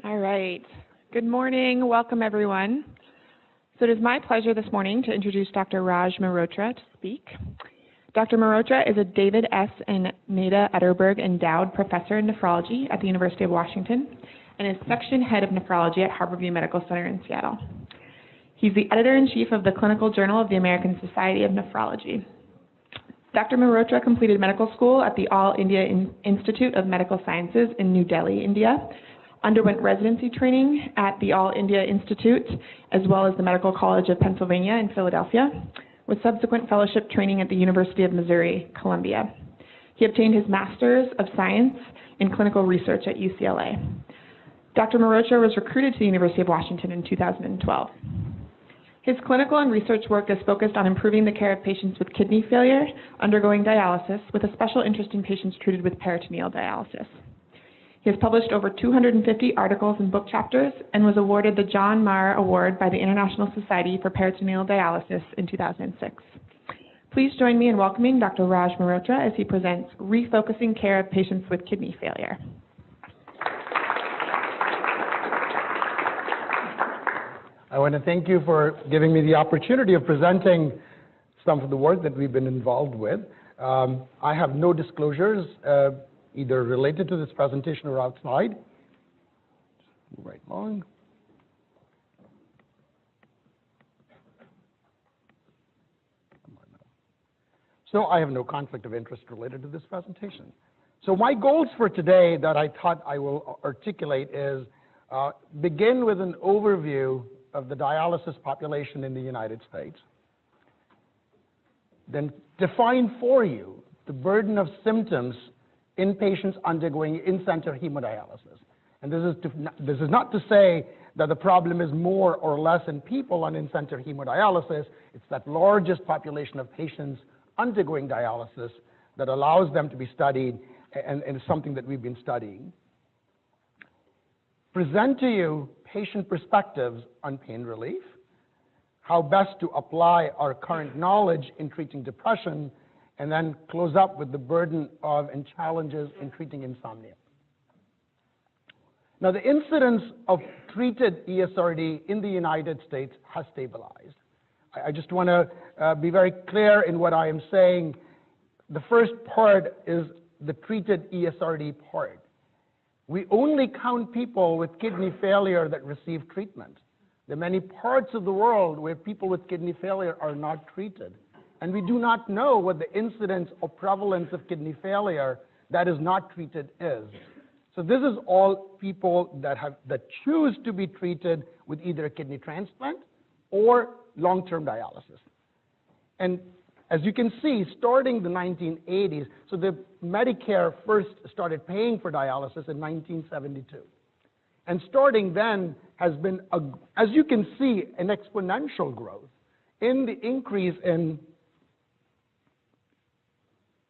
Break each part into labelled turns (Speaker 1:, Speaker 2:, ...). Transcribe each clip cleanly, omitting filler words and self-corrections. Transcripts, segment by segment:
Speaker 1: All right. Good morning. Welcome, everyone. So it is my pleasure this morning to introduce Dr. Raj Mehrotra to speak. Dr. Mehrotra is a David S. and Nada Etterberg Endowed Professor in Nephrology at the University of Washington and is Section Head of Nephrology at Harborview Medical Center in Seattle. He's the Editor-in-Chief of the Clinical Journal of the American Society of Nephrology. Dr. Mehrotra completed medical school at the All India Institute of Medical Sciences in New Delhi, India, underwent residency training at the All India Institute, as well as the Medical College of Pennsylvania in Philadelphia, with subsequent fellowship training at the University of Missouri, Columbia. He obtained his Master's of Science in Clinical Research at UCLA. Dr. Mehrotra was recruited to the University of Washington in 2012. His clinical and research work is focused on improving the care of patients with kidney failure undergoing dialysis, with a special interest in patients treated with peritoneal dialysis. He has published over 250 articles and book chapters and was awarded the John Marr Award by the International Society for Peritoneal Dialysis in 2006. Please join me in welcoming Dr. Raj Mehrotra as he presents Refocusing Care of Patients with Kidney Failure.
Speaker 2: I want to thank you for giving me the opportunity of presenting some of the work that we've been involved with. I have no disclosures either related to this presentation or outside. Move right along. So I have no conflict of interest related to this presentation. So my goals for today that I thought I will articulate is begin with an overview of the dialysis population in the United States, then define for you the burden of symptoms in patients undergoing in-center hemodialysis. And this is not to say that the problem is more or less in people on in-center hemodialysis. It's that largest population of patients undergoing dialysis that allows them to be studied, and is something that we've been studying. Present to you patient perspectives on pain relief, how best to apply our current knowledge in treating depression, and then close up with the burden of and challenges in treating insomnia. Now, the incidence of treated ESRD in the United States has stabilized. I just want to be very clear in what I am saying. The first part is the treated ESRD part. We only count people with kidney failure that receive treatment. There are many parts of the world where people with kidney failure are not treated. And we do not know what the incidence or prevalence of kidney failure that is not treated is. So this is all people that choose to be treated with either a kidney transplant or long-term dialysis. And as you can see, starting the 1980s, so the Medicare first started paying for dialysis in 1972. And starting then has been, as you can see, an exponential growth in the increase in,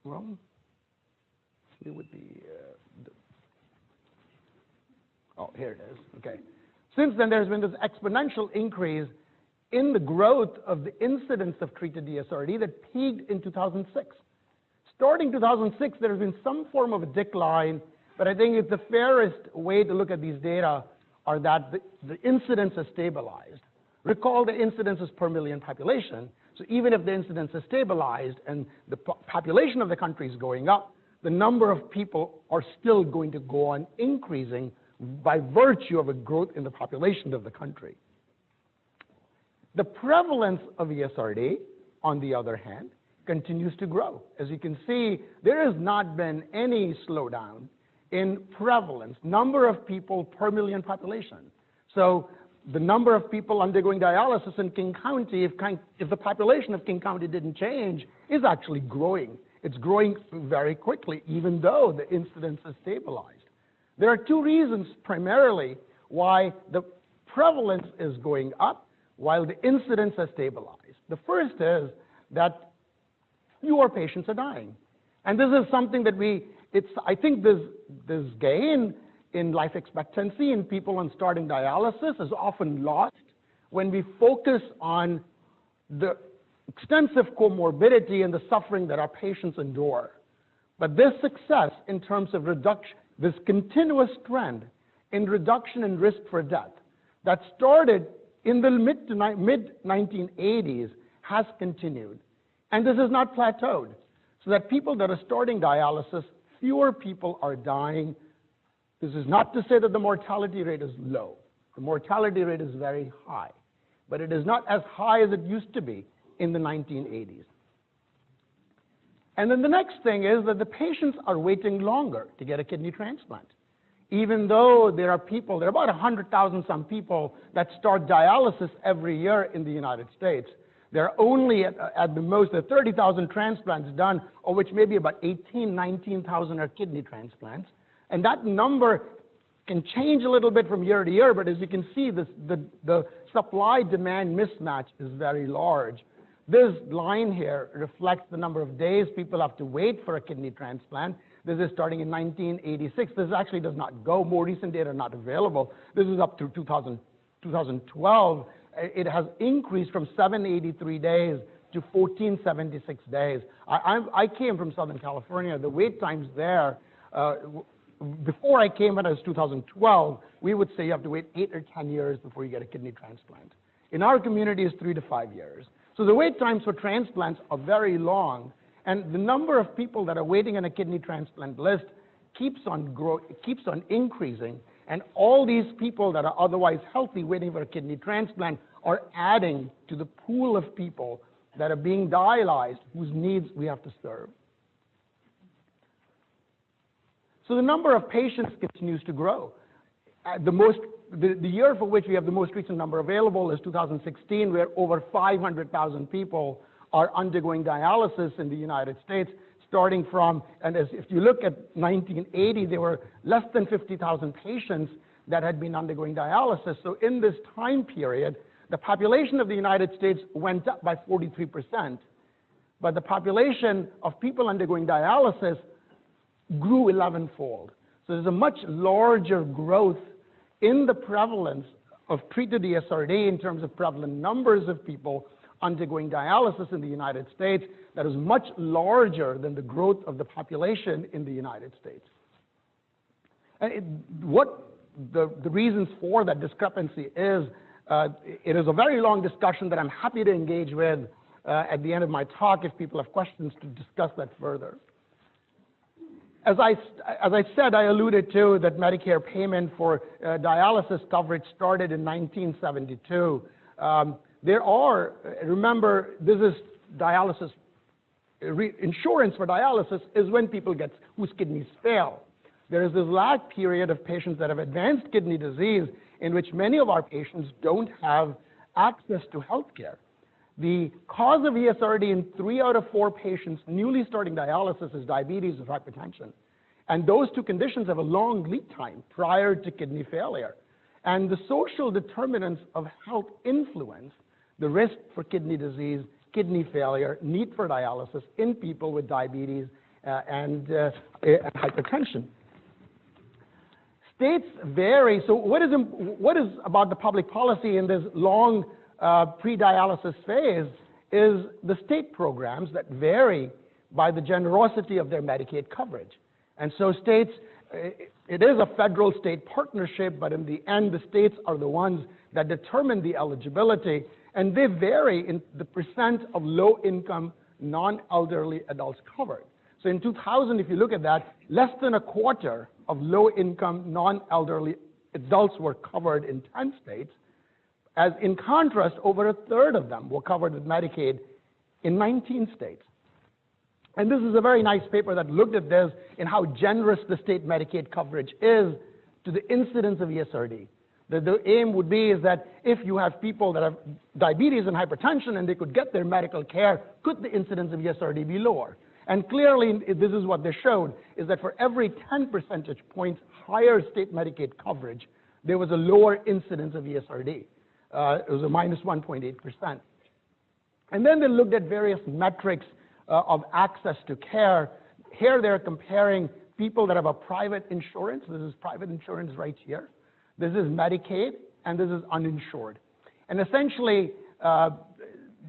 Speaker 2: well, here would be, oh, here it is, okay. Since then, there's been this exponential increase in the growth of the incidence of treated ESRD that peaked in 2006. Starting 2006, there has been some form of a decline, but I think it's the fairest way to look at these data are that the incidence has stabilized. Recall the incidence is per million population, so even if the incidence is stabilized and the population of the country is going up, the number of people are still going to go on increasing by virtue of a growth in the population of the country. The prevalence of ESRD, on the other hand, continues to grow. As you can see, there has not been any slowdown in prevalence, number of people per million population. So the number of people undergoing dialysis in King County, if the population of King County didn't change, is actually growing. It's growing very quickly, even though the incidence has stabilized. There are two reasons primarily why the prevalence is going up while the incidence has stabilized. The first is that fewer patients are dying. And this is something that I think this gain in life expectancy in people on starting dialysis is often lost when we focus on the extensive comorbidity and the suffering that our patients endure. But this success in terms of reduction, this continuous trend in reduction in risk for death that started in the mid-1980s has continued. And this has not plateaued. So that people that are starting dialysis, fewer people are dying. This is not to say that the mortality rate is low. The mortality rate is very high, but it is not as high as it used to be in the 1980s. And then the next thing is that the patients are waiting longer to get a kidney transplant. Even though there are people, there are about 100,000 some people that start dialysis every year in the United States. There are only at the most 30,000 transplants done, of which maybe about 19,000 are kidney transplants. And that number can change a little bit from year to year, but as you can see, the supply-demand mismatch is very large. This line here reflects the number of days people have to wait for a kidney transplant. This is starting in 1986. This actually does not go. More recent data are not available. This is up to 2012. It has increased from 783 days to 1476 days. I came from Southern California. The wait times there, before I came, when it was 2012, we would say you have to wait 8 or 10 years before you get a kidney transplant. In our community, it's 3 to 5 years. So the wait times for transplants are very long, and the number of people that are waiting on a kidney transplant list keeps on increasing, and all these people that are otherwise healthy waiting for a kidney transplant are adding to the pool of people that are being dialyzed whose needs we have to serve. So the number of patients continues to grow. The year for which we have the most recent number available is 2016, where over 500,000 people are undergoing dialysis in the United States, starting from, and if you look at 1980, there were less than 50,000 patients that had been undergoing dialysis. So in this time period, the population of the United States went up by 43%, but the population of people undergoing dialysis grew 11-fold. So there's a much larger growth in the prevalence of treated ESRD in terms of prevalent numbers of people undergoing dialysis in the United States that is much larger than the growth of the population in the United States. And what the reasons for that discrepancy is, it is a very long discussion that I'm happy to engage with at the end of my talk if people have questions to discuss that further. As I said, I alluded to that Medicare payment for dialysis coverage started in 1972. Remember, this is dialysis, insurance for dialysis is when people get whose kidneys fail. There is this lag period of patients that have advanced kidney disease in which many of our patients don't have access to health care. The cause of ESRD in 3 out of 4 patients newly starting dialysis is diabetes or hypertension. And those two conditions have a long lead time prior to kidney failure. And the social determinants of health influence the risk for kidney disease, kidney failure, need for dialysis in people with diabetes and hypertension. States vary. So what is about the public policy in this long pre-dialysis phase is the state programs that vary by the generosity of their Medicaid coverage. And so states, it is a federal-state partnership, but in the end, the states are the ones that determine the eligibility, and they vary in the percent of low-income, non-elderly adults covered. So in 2000, if you look at that, less than a quarter of low-income, non-elderly adults were covered in 10 states, as in contrast, over a third of them were covered with Medicaid in 19 states. And this is a very nice paper that looked at this and how generous the state Medicaid coverage is to the incidence of ESRD. The aim would be is that if you have people that have diabetes and hypertension and they could get their medical care, could the incidence of ESRD be lower? And clearly, this is what they showed, is that for every 10 percentage points higher state Medicaid coverage, there was a lower incidence of ESRD. It was a minus 1.8%. And then they looked at various metrics of access to care. Here they're comparing people that have a private insurance. This is private insurance right here. This is Medicaid, and this is uninsured. And essentially,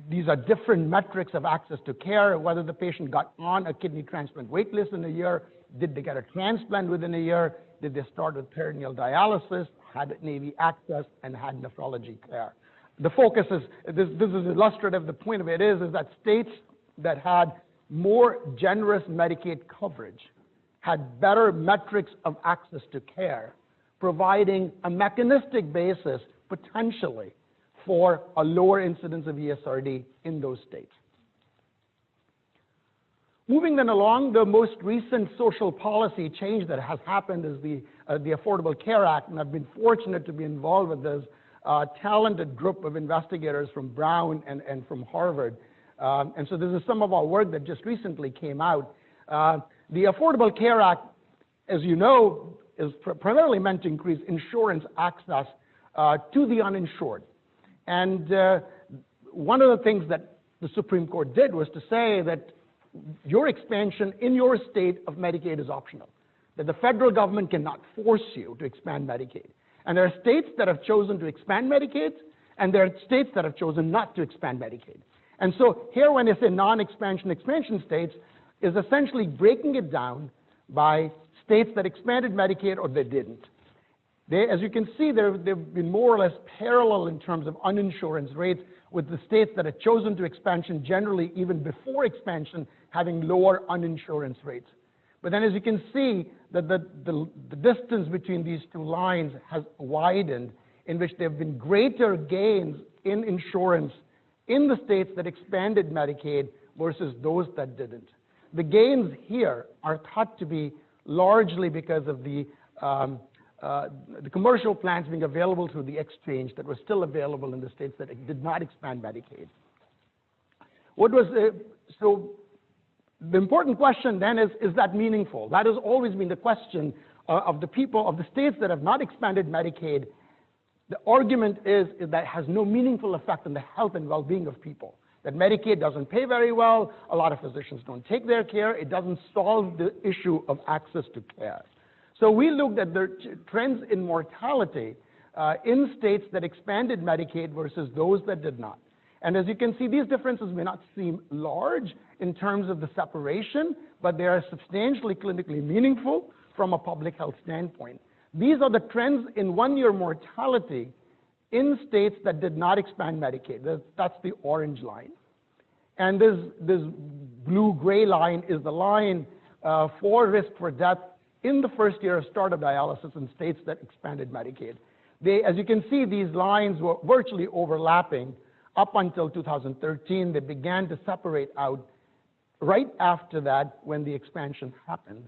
Speaker 2: these are different metrics of access to care, whether the patient got on a kidney transplant wait list in a year, did they get a transplant within a year, did they start with peritoneal dialysis, had Navy access, and had nephrology care. The focus is, this is illustrative. The point of it is that states that had more generous Medicaid coverage had better metrics of access to care, providing a mechanistic basis potentially for a lower incidence of ESRD in those states. Moving then along, the most recent social policy change that has happened is the Affordable Care Act, and I've been fortunate to be involved with this talented group of investigators from Brown and from Harvard. And so this is some of our work that just recently came out. The Affordable Care Act, as you know, is primarily meant to increase insurance access to the uninsured. And one of the things that the Supreme Court did was to say that your expansion in your state of Medicaid is optional, that the federal government cannot force you to expand Medicaid. And there are states that have chosen to expand Medicaid, and there are states that have chosen not to expand Medicaid. And so here, when I say non-expansion expansion states, is essentially breaking it down by states that expanded Medicaid or they didn't. As you can see, they've been more or less parallel in terms of uninsurance rates, with the states that have chosen to expansion generally even before expansion having lower uninsurance rates. But then as you can see, that the distance between these two lines has widened, in which there have been greater gains in insurance in the states that expanded Medicaid versus those that didn't. The gains here are thought to be largely because of the commercial plans being available through the exchange that were still available in the states that did not expand Medicaid. So the important question then is that meaningful? That has always been the question of the people, of the states that have not expanded Medicaid. The argument is that it has no meaningful effect on the health and well-being of people, that Medicaid doesn't pay very well, a lot of physicians don't take their care, it doesn't solve the issue of access to care. So we looked at the trends in mortality in states that expanded Medicaid versus those that did not. And as you can see, these differences may not seem large in terms of the separation, but they are substantially clinically meaningful from a public health standpoint. These are the trends in one-year mortality in states that did not expand Medicaid. That's the orange line. And this blue-gray line is the line for risk for death in the first year of start of dialysis in states that expanded Medicaid. As you can see, these lines were virtually overlapping up until 2013. They began to separate out right after that when the expansion happened.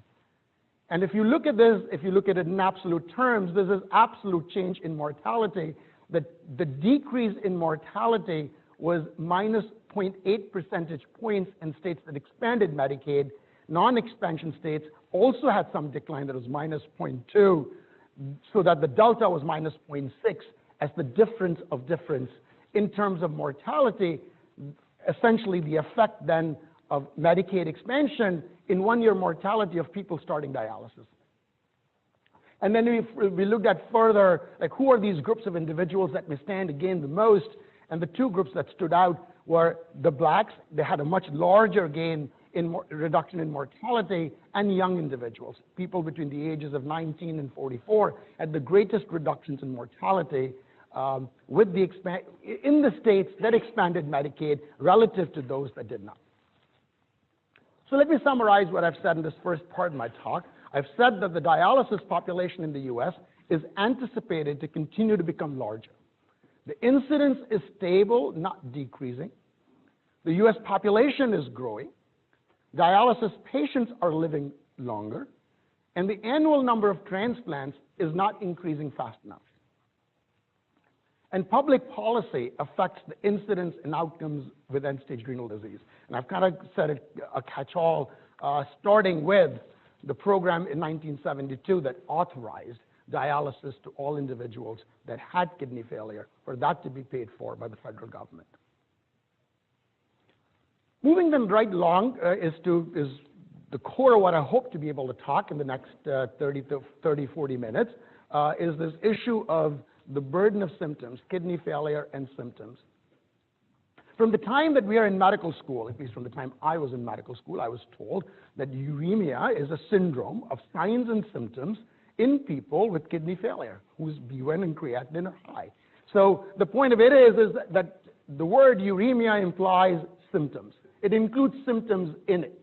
Speaker 2: And if you look at this, if you look at it in absolute terms, this is absolute change in mortality. The decrease in mortality was minus 0.8 percentage points in states that expanded Medicaid. Non-expansion states also had some decline that was minus 0.2, so that the delta was minus 0.6 as the difference of difference in terms of mortality, essentially the effect then of Medicaid expansion in one-year mortality of people starting dialysis. And then we looked at further, like who are these groups of individuals that may stand to gain the most, and the two groups that stood out were the blacks. They had a much larger gain in reduction in mortality, and young individuals. People between the ages of 19 and 44 had the greatest reductions in mortality in the states that expanded Medicaid relative to those that did not. So let me summarize what I've said in this first part of my talk. I've said that the dialysis population in the US is anticipated to continue to become larger. The incidence is stable, not decreasing. The US population is growing. Dialysis patients are living longer, and the annual number of transplants is not increasing fast enough. And public policy affects the incidence and outcomes with end-stage renal disease. And I've kind of said a catch-all, starting with the program in 1972 that authorized dialysis to all individuals that had kidney failure, for that to be paid for by the federal government. Moving then right along is the core of what I hope to be able to talk in the next 40 minutes, is this issue of the burden of symptoms, kidney failure and symptoms. From the time that we are in medical school, at least from the time I was in medical school, I was told that uremia is a syndrome of signs and symptoms in people with kidney failure whose B1 and creatinine are high. So the point of it is that the word uremia implies symptoms. It includes symptoms in it.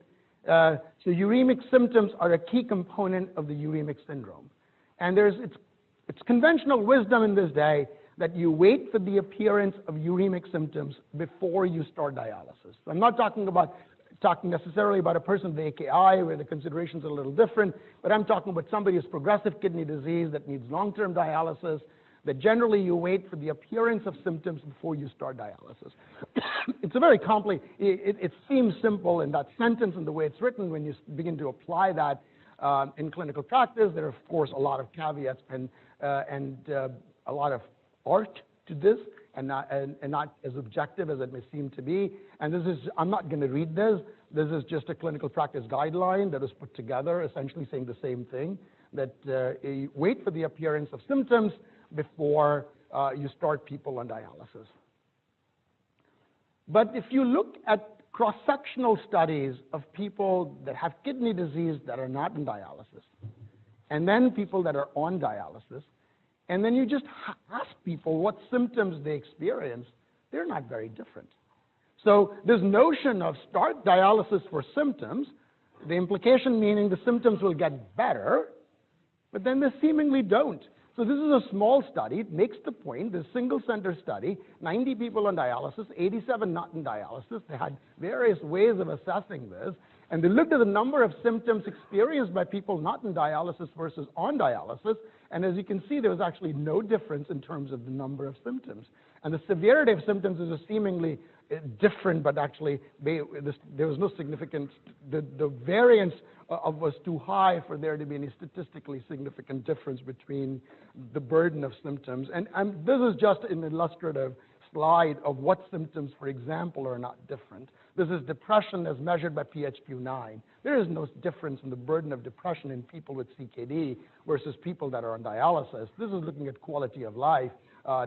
Speaker 2: So uremic symptoms are a key component of the uremic syndrome. And it's conventional wisdom in this day that you wait for the appearance of uremic symptoms before you start dialysis. I'm not talking necessarily about a person with AKI where the considerations are a little different, but I'm talking about somebody who's progressive kidney disease that needs long-term dialysis, that generally you wait for the appearance of symptoms before you start dialysis. It's a very complicated, it seems simple in that sentence and the way it's written. When you begin to apply that in clinical practice, there are, of course, a lot of caveats and a lot of art to this, and not as objective as it may seem to be. And this is, I'm not going to read this. This is just a clinical practice guideline that was put together, essentially saying the same thing, that you wait for the appearance of symptoms before you start people on dialysis. But if you look at cross-sectional studies of people that have kidney disease that are not in dialysis, and then people that are on dialysis, and then you just ask people what symptoms they experience, they're not very different. So this notion of start dialysis for symptoms, the implication meaning the symptoms will get better, but then they seemingly don't. So this is a small study. It makes the point, this single-center study, 90 people on dialysis, 87 not in dialysis. They had various ways of assessing this, and they looked at the number of symptoms experienced by people not in dialysis versus on dialysis, and as you can see, there was actually no difference in terms of the number of symptoms. And the severity of symptoms is seemingly different, but actually there was no significant, the variance was too high for there to be any statistically significant difference between the burden of symptoms. And this is just an illustrative slide of what symptoms, for example, are not different. This is depression as measured by PHQ-9. There is no difference in the burden of depression in people with CKD versus people that are on dialysis. This is looking at quality of life.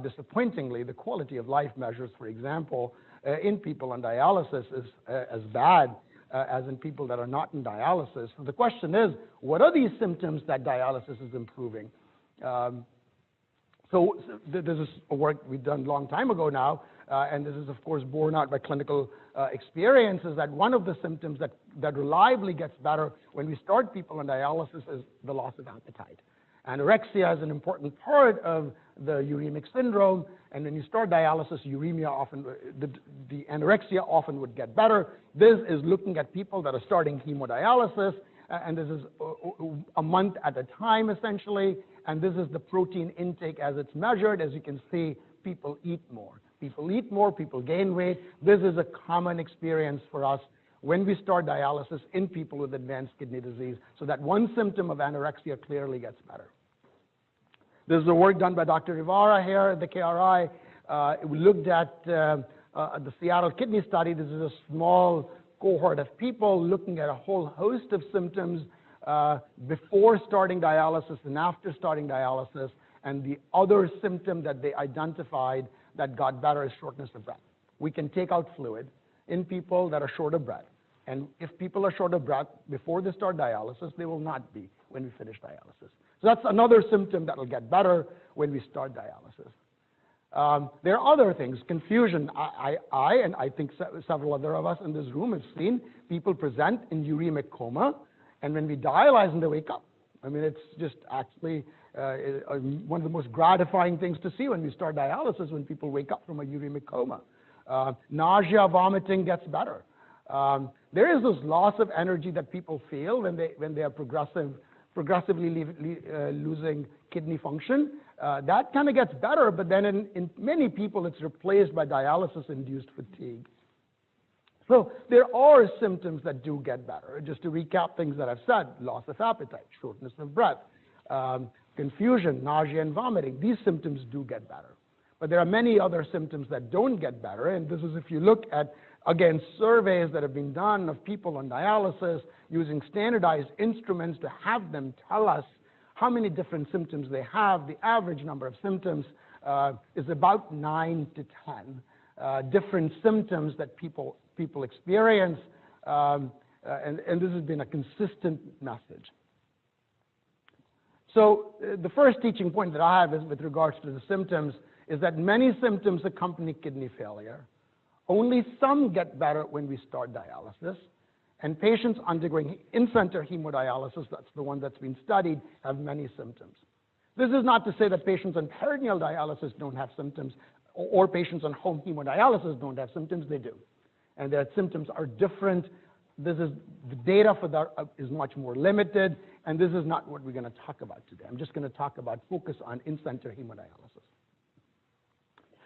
Speaker 2: Disappointingly, the quality of life measures, for example, in people on dialysis is as bad as in people that are not in dialysis. So the question is, what are these symptoms that dialysis is improving? So this is a work we've done a long time ago now, and this is, of course, borne out by clinical experience, is that one of the symptoms that reliably gets better when we start people on dialysis is the loss of appetite. Anorexia is an important part of the uremic syndrome, and when you start dialysis, uremia often, the anorexia often would get better. This is looking at people that are starting hemodialysis, and this is a month at a time, essentially, and this is the protein intake as it's measured. As you can see, people eat more. People eat more, people gain weight. This is a common experience for us when we start dialysis in people with advanced kidney disease, so that one symptom of anorexia clearly gets better. This is the work done by Dr. Rivara here at the KRI. We looked at the Seattle Kidney Study. This is a small cohort of people looking at a whole host of symptoms before starting dialysis and after starting dialysis, and the other symptom that they identified that got better is shortness of breath. We can take out fluid in people that are short of breath. And if people are short of breath before they start dialysis, they will not be when we finish dialysis. So that's another symptom that will get better when we start dialysis. There are other things, confusion. I and I think several other of us in this room have seen people present in uremic coma, and when we dialyze and they wake up. I mean, it's just actually one of the most gratifying things to see when we start dialysis, when people wake up from a uremic coma. Nausea, vomiting gets better. There is this loss of energy that people feel when they are progressively losing kidney function. That kind of gets better, but then in many people it's replaced by dialysis-induced fatigue. So there are symptoms that do get better. Just to recap things that I've said: loss of appetite, shortness of breath, confusion, nausea, and vomiting. These symptoms do get better. But there are many other symptoms that don't get better, and this is if you look at, again, surveys that have been done of people on dialysis using standardized instruments to have them tell us how many different symptoms they have. The average number of symptoms is about 9 to 10 different symptoms that people experience, and this has been a consistent message. So the first teaching point that I have is with regards to the symptoms is that many symptoms accompany kidney failure. Only some get better when we start dialysis. And patients undergoing in-center hemodialysis, that's the one that's been studied, have many symptoms. This is not to say that patients on peritoneal dialysis don't have symptoms, or patients on home hemodialysis don't have symptoms. They do. And their symptoms are different. The data for that is much more limited, and this is not what we're going to talk about today. I'm just going to focus on in-center hemodialysis.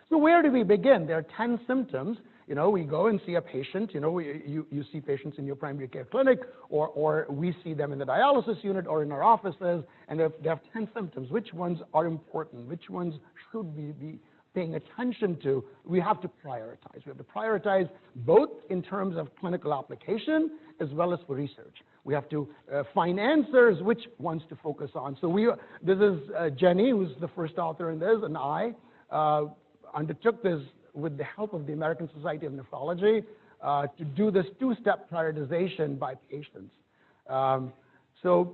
Speaker 2: So where do we begin? There are 10 symptoms. We go and see a patient. You see patients in your primary care clinic, or we see them in the dialysis unit or in our offices, and they have 10 symptoms. Which ones are important? Which ones should we be paying attention to? We have to prioritize. We have to prioritize both in terms of clinical application as well as for research. We have to find answers, which ones to focus on. So this is Jenny, who's the first author in this, and I undertook this with the help of the American Society of Nephrology to do this two-step prioritization by patients. So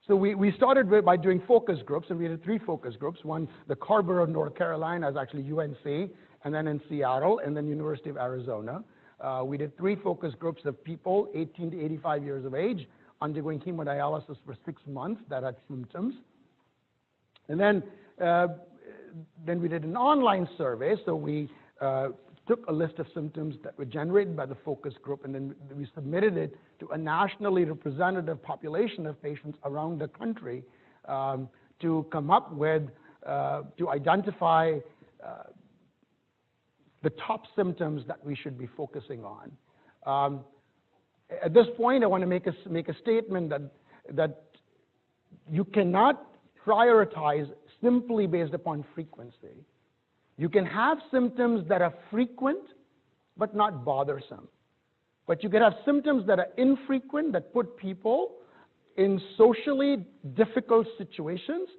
Speaker 2: we started by doing focus groups, and we did 3 focus groups. One, the Harborview, North Carolina, is actually UNC, and then in Seattle, and then University of Arizona. We did 3 focus groups of people 18 to 85 years of age undergoing hemodialysis for 6 months that had symptoms. And then we did an online survey, so we took a list of symptoms that were generated by the focus group, and then we submitted it to a nationally representative population of patients around the country to come up with, to identify the top symptoms that we should be focusing on. At this point, I want to make a statement that you cannot prioritize simply based upon frequency. You can have symptoms that are frequent but not bothersome. But you can have symptoms that are infrequent, that put people in socially difficult situations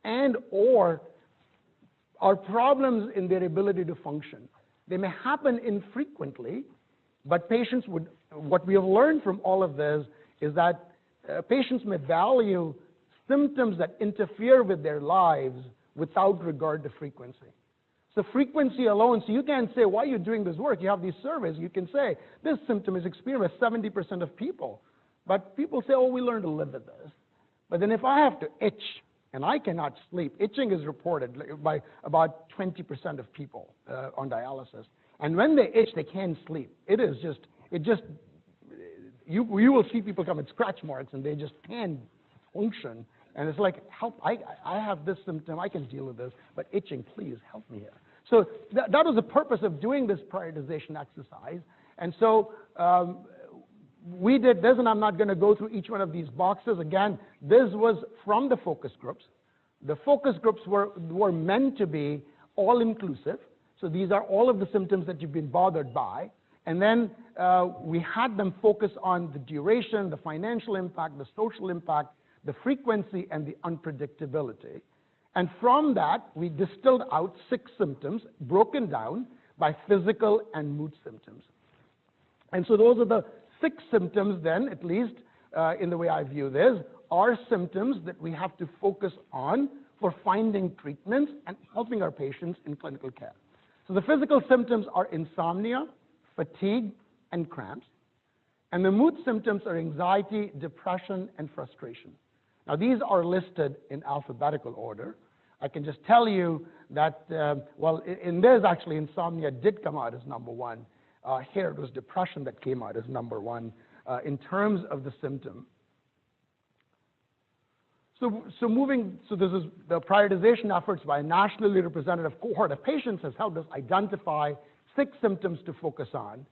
Speaker 2: and or are problems in their ability to function. They may happen infrequently, but what we have learned from all of this is that patients may value symptoms that interfere with their lives without regard to frequency. So frequency alone, so you can't say, why are you doing this work? You have these surveys. You can say, this symptom is experienced by 70% of people. But people say, we learn to live with this. But then if I have to itch, and I cannot sleep, itching is reported by about 20% of people on dialysis. And when they itch, they can't sleep. You will see people come with scratch marks, and they just can't function. And it's like, help, I have this symptom, I can deal with this, but itching, please help me here. So that was the purpose of doing this prioritization exercise. And so we did this, and I'm not going to go through each one of these boxes. Again, this was from the focus groups. The focus groups were meant to be all-inclusive. So these are all of the symptoms that you've been bothered by. And then we had them focus on the duration, the financial impact, the social impact, the frequency, and the unpredictability. And from that, we distilled out 6 symptoms broken down by physical and mood symptoms. And so those are the 6 symptoms then, at least in the way I view this, are symptoms that we have to focus on for finding treatments and helping our patients in clinical care. So the physical symptoms are insomnia, fatigue, and cramps. And the mood symptoms are anxiety, depression, and frustration. Now, these are listed in alphabetical order. I can just tell you that, in this, actually, insomnia did come out as number 1. Here, it was depression that came out as number 1 in terms of the symptom. So this is the prioritization efforts by a nationally representative cohort of patients has helped us identify 6 symptoms to focus on.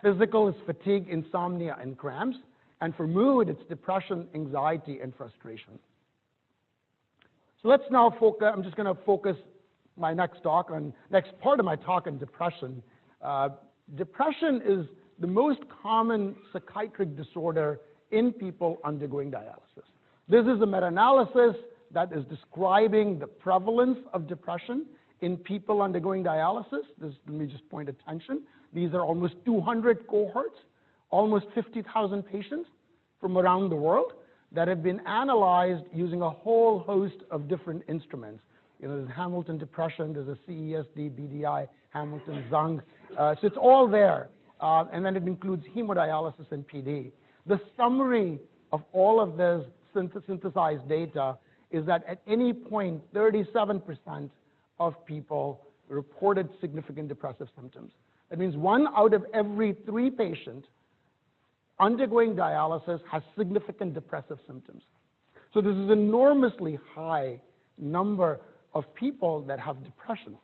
Speaker 2: Physical is fatigue, insomnia, and cramps. And for mood, it's depression, anxiety, and frustration. So let's now focus. I'm just going to focus my next part of my talk on depression. Depression is the most common psychiatric disorder in people undergoing dialysis. This is a meta-analysis that is describing the prevalence of depression in people undergoing dialysis. Let me just point attention. These are almost 200 cohorts, almost 50,000 patients from around the world. that have been analyzed using a whole host of different instruments. You know, there's Hamilton Depression, there's a CESD, BDI, Hamilton, Zung. So it's all there. And then it includes hemodialysis and PD. The summary of all of this synthesized data is that at any point, 37% of people reported significant depressive symptoms. That means 1 out of every 3 patients undergoing dialysis has significant depressive symptoms. So this is an enormously high number of people that have depression.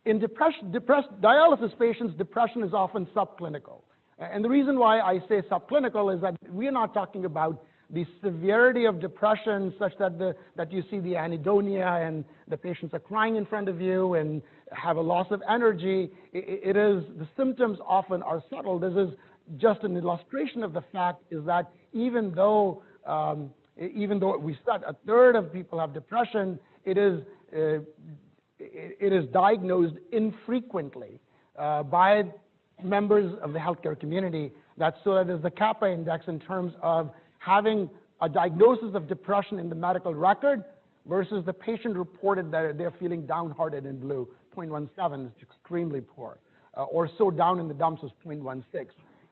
Speaker 2: In dialysis patients, depression is often subclinical. And the reason why I say subclinical is that we are not talking about the severity of depression such that you see the anhedonia and the patients are crying in front of you and have a loss of energy. It is, the symptoms often are subtle. This is just an illustration of the fact is that even though we said a third of people have depression, it is diagnosed infrequently by members of the healthcare community. That's so that there's the kappa index in terms of having a diagnosis of depression in the medical record versus the patient reported that they're feeling downhearted and blue. 0.17 is extremely poor, or so down in the dumps is 0.16.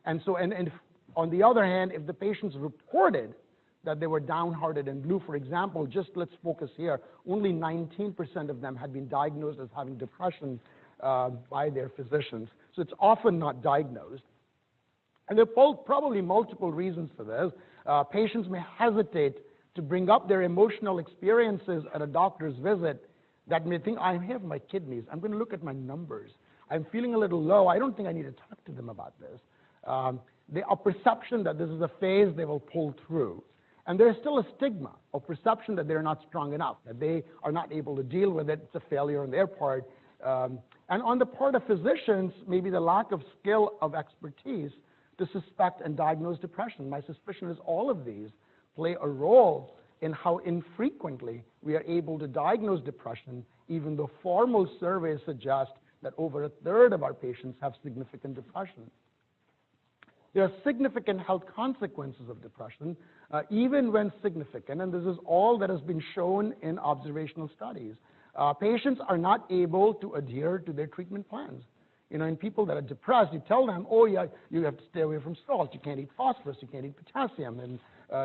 Speaker 2: And so, and on the other hand, if the patients reported that they were downhearted and blue, for example, just let's focus here, only 19% of them had been diagnosed as having depression by their physicians. So it's often not diagnosed. And there are probably multiple reasons for this. Patients may hesitate to bring up their emotional experiences at a doctor's visit that may think, I'm here for my kidneys. I'm going to look at my numbers. I'm feeling a little low. I don't think I need to talk to them about this. They are perception that this is a phase they will pull through. And there's still a stigma of perception that they're not strong enough, that they are not able to deal with it. It's a failure on their part. And on the part of physicians, maybe the lack of skill of expertise to suspect and diagnose depression. My suspicion is all of these play a role in how infrequently we are able to diagnose depression, even though formal surveys suggest that over a third of our patients have significant depression. There are significant health consequences of depression, even when significant, and this is all that has been shown in observational studies. Patients are not able to adhere to their treatment plans. You know, in people that are depressed, you tell them, oh yeah, you have to stay away from salt, you can't eat phosphorus, you can't eat potassium, and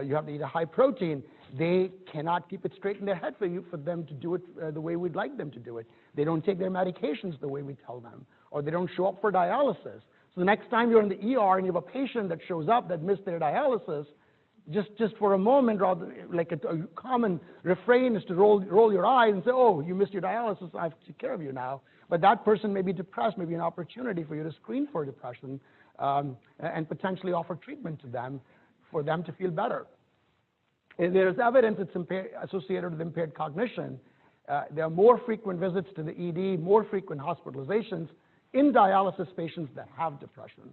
Speaker 2: you have to eat a high protein. They cannot keep it straight in their head for them to do it the way we'd like them to do it. They don't take their medications the way we tell them, or they don't show up for dialysis. So the next time you're in the ER and you have a patient that shows up that missed their dialysis, just for a moment, rather like a common refrain is to roll your eyes and say, oh, you missed your dialysis, I have to take care of you now. But that person may be depressed, maybe an opportunity for you to screen for depression and potentially offer treatment to them for them to feel better. There's evidence it's associated with impaired cognition. There are more frequent visits to the ED, more frequent hospitalizations in dialysis patients that have depression.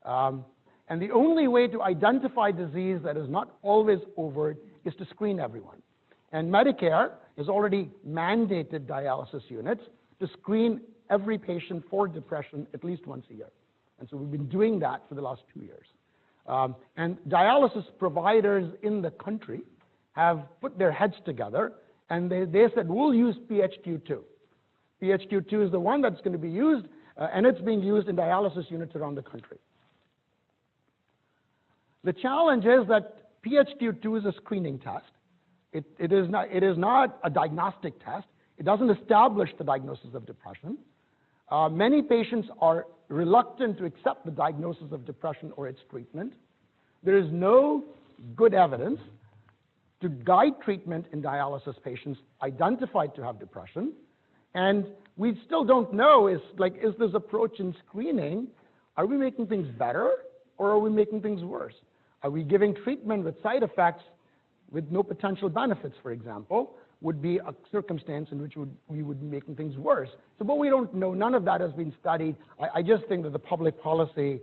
Speaker 2: And the only way to identify disease that is not always overt is to screen everyone. And Medicare has already mandated dialysis units to screen every patient for depression at least once a year. And so we've been doing that for the last 2 years. And dialysis providers in the country have put their heads together, and they said, we'll use PHQ-2. PHQ-2 is the one that's going to be used, and it's being used in dialysis units around the country. The challenge is that PHQ-2 is a screening test. It is not a diagnostic test. It doesn't establish the diagnosis of depression. Many patients are reluctant to accept the diagnosis of depression or its treatment. There is no good evidence to guide treatment in dialysis patients identified to have depression. And we still don't know, is this approach in screening, are we making things better or are we making things worse? Are we giving treatment with side effects with no potential benefits, for example, would be a circumstance in which we would be making things worse. So, but we don't know. None of that has been studied. I just think that the public policy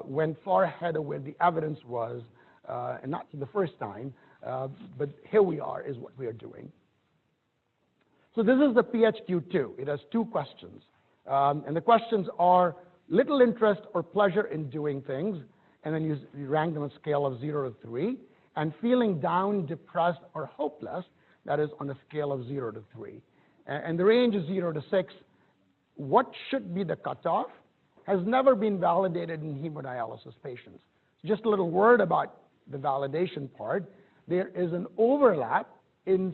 Speaker 2: went far ahead of where the evidence was, and not for the first time, but here we are, is what we are doing. So this is the PHQ-2. It has 2 questions. And the questions are little interest or pleasure in doing things, and then you rank them on a scale of 0 to 3. and feeling down, depressed, or hopeless, that is on a scale of 0 to 3. And the range is 0 to 6. What should be the cutoff has never been validated in hemodialysis patients. Just a little word about the validation part. There is an overlap in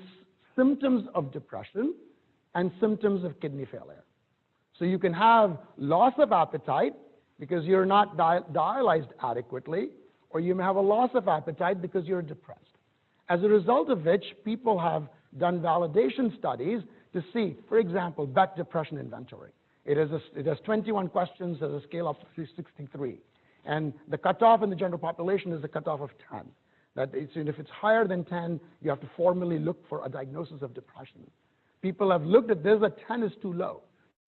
Speaker 2: symptoms of depression and symptoms of kidney failure. So you can have loss of appetite because you're not dialyzed adequately, or you may have a loss of appetite because you're depressed. As a result of which, people have done validation studies to see, for example, Beck Depression Inventory. It has 21 questions as a scale up to 63. And the cutoff in the general population is a cutoff of 10. And if it's higher than 10, you have to formally look for a diagnosis of depression. People have looked at this, that 10 is too low.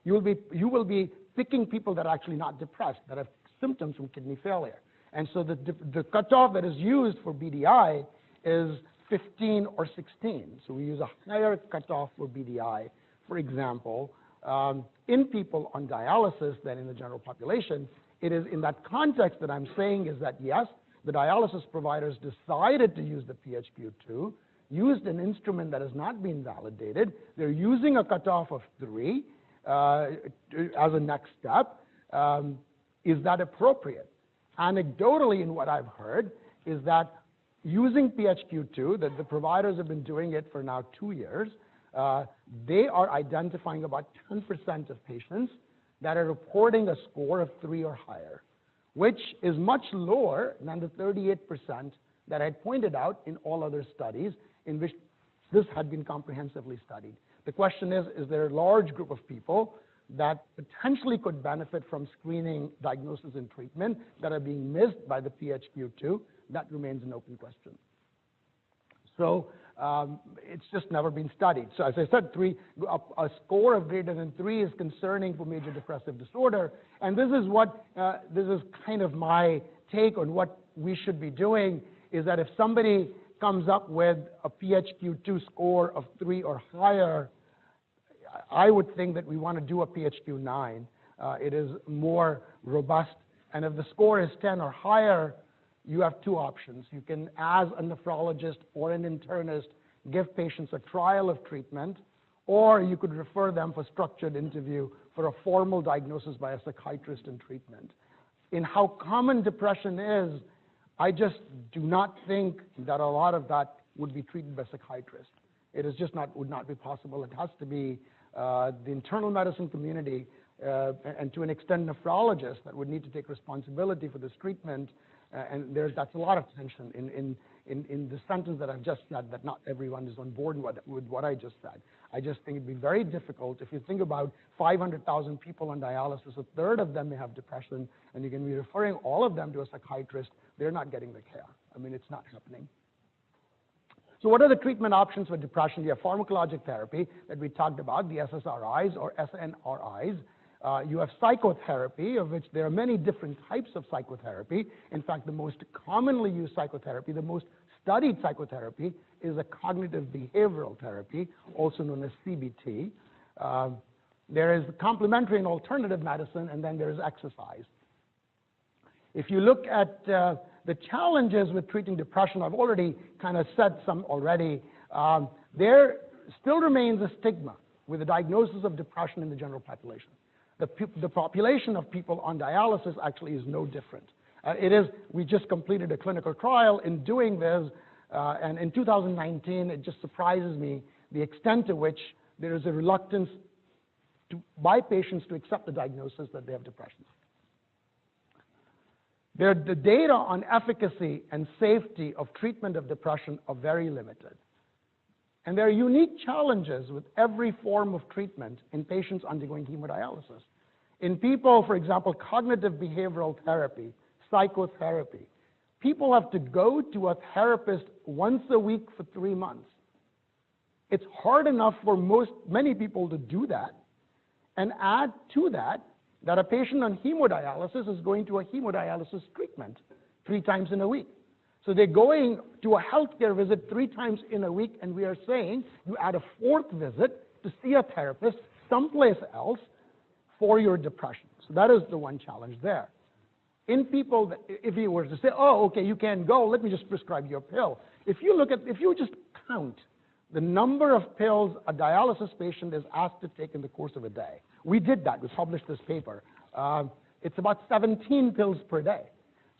Speaker 2: You will be picking people that are actually not depressed, that have symptoms from kidney failure. And so the cutoff that is used for BDI is 15 or 16. So we use a higher cutoff for BDI, for example, in people on dialysis than in the general population. It is in that context that I'm saying is that, yes, the dialysis providers decided to use the PHQ-2, used an instrument that has not been validated. They're using a cutoff of 3 as a next step. Is that appropriate? Anecdotally, in what I've heard, is that using PHQ-2, that the providers have been doing it for now 2 years, they are identifying about 10% of patients that are reporting a score of 3 or higher, which is much lower than the 38% that I had pointed out in all other studies in which this had been comprehensively studied. The question is there a large group of people that potentially could benefit from screening, diagnosis, and treatment that are being missed by the PHQ-2? That remains an open question. So it's just never been studied. So as I said, a score of greater than 3 is concerning for major depressive disorder. And this is kind of my take on what we should be doing, is that if somebody comes up with a PHQ-2 score of 3 or higher, I would think that we want to do a PHQ-9. It is more robust. And if the score is 10 or higher, you have 2 options. You can, as a nephrologist or an internist, give patients a trial of treatment, or you could refer them for structured interview for a formal diagnosis by a psychiatrist and treatment. In how common depression is, I just do not think that a lot of that would be treated by psychiatrists. It is just would not be possible. It has to be the internal medicine community and to an extent nephrologists that would need to take responsibility for this treatment. And that's a lot of tension in the sentence that I've just said, that not everyone is on board with what I just said. I just think it'd be very difficult. If you think about 500,000 people on dialysis, a third of them may have depression, and you can be referring all of them to a psychiatrist. They're not getting the care. I mean, it's not happening. So what are the treatment options for depression? You have pharmacologic therapy that we talked about, the SSRIs or SNRIs. You have psychotherapy, of which there are many different types of psychotherapy. In fact, the most commonly used psychotherapy, the most studied psychotherapy, is a cognitive behavioral therapy, also known as CBT. There is complementary and alternative medicine, and then there is exercise. If you look at the challenges with treating depression, I've already kind of said some already. There still remains a stigma with the diagnosis of depression in the general population. The population of people on dialysis actually is no different. We just completed a clinical trial in doing this, and in 2019, it just surprises me the extent to which there is a reluctance by patients to accept the diagnosis that they have depression. The data on efficacy and safety of treatment of depression are very limited. And there are unique challenges with every form of treatment in patients undergoing hemodialysis. In people, for example, cognitive behavioral therapy, psychotherapy, people have to go to a therapist once a week for 3 months. It's hard enough for many people to do that. And add to that a patient on hemodialysis is going to a hemodialysis treatment 3 times in a week. So they're going to a healthcare visit 3 times in a week, and we are saying you add a 4th visit to see a therapist someplace else for your depression. So that is the one challenge there. in people that, if you were to say, oh, okay, you can't go, let me just prescribe you a pill. If you just count the number of pills a dialysis patient is asked to take in the course of a day. We did that. We published this paper. It's about 17 pills per day.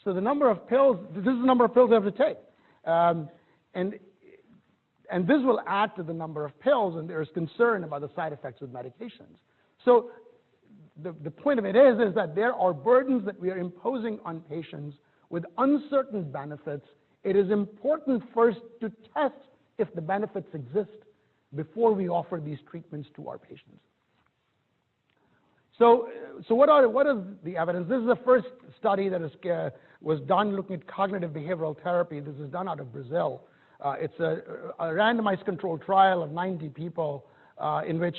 Speaker 2: So the number of pills, this is the number of pills they have to take. And this will add to the number of pills, and there's concern about the side effects with medications. So the point of it is that there are burdens that we are imposing on patients with uncertain benefits. It is important first to test if the benefits exist before we offer these treatments to our patients. So what is the evidence? This is the first study that was done looking at cognitive behavioral therapy. This is done out of Brazil. It's a randomized controlled trial of 90 people in which